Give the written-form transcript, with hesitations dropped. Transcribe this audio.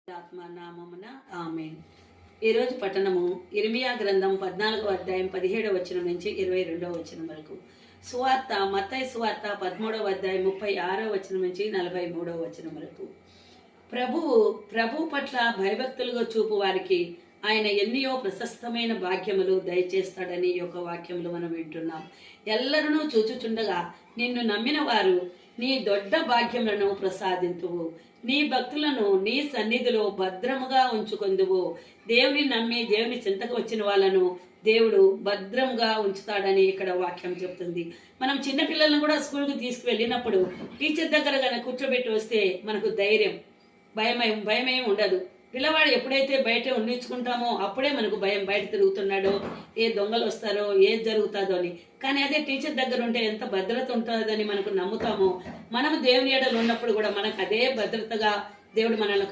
ఆత్మ నామమున ఆమేన్. ఈరోజు పట్టణము ఇర్మియా గ్రంథం 14వ అధ్యాయం 17వ వచనం నుంచి 22వ వచనం వరకు. సువార్త మత్తయి సువార్త 13వ అధ్యాయం 36వ వచనం నుంచి 43వ వచనం వరకు. ప్రభు పట్ల భయభక్తులుగా చూపు వారికి ఆయన ఎన్నో ప్రశస్తమైన భాగ్యములు దయచేస్తాడని ఈ యొక్క వాక్యములు మనం వింటున్నాం. ఎల్లరూ చూచుచుండగా నిన్ను నమ్మిన వారు నీ దొడ్డ భాగ్యములను ప్రసాదింతువు, నీ భక్తులను నీ సన్నిధిలో భద్రముగా ఉంచుకొందువు. దేవుని నమ్మి దేవుని చింతకు వచ్చిన వాళ్ళను దేవుడు భద్రంగా ఉంచుతాడని ఇక్కడ వాక్యం చెప్తుంది. మనం చిన్నపిల్లలను కూడా స్కూల్కి తీసుకువెళ్ళినప్పుడు టీచర్ దగ్గర కనుక కూర్చోబెట్టి వస్తే మనకు ధైర్యం, భయమేం ఉండదు. పిల్లవాడు ఎప్పుడైతే బయట ఉండించుకుంటామో అప్పుడే మనకు భయం, బయట తిరుగుతున్నాడో, ఏ దొంగలు వస్తారో, ఏది జరుగుతుందో అని. కానీ అదే టీచర్ దగ్గర ఉంటే ఎంత భద్రత ఉంటుందని మనకు నమ్ముతామో, మనము దేవుని ఎడలు ఉన్నప్పుడు కూడా మనకు అదే భద్రతగా దేవుడు మనల్ని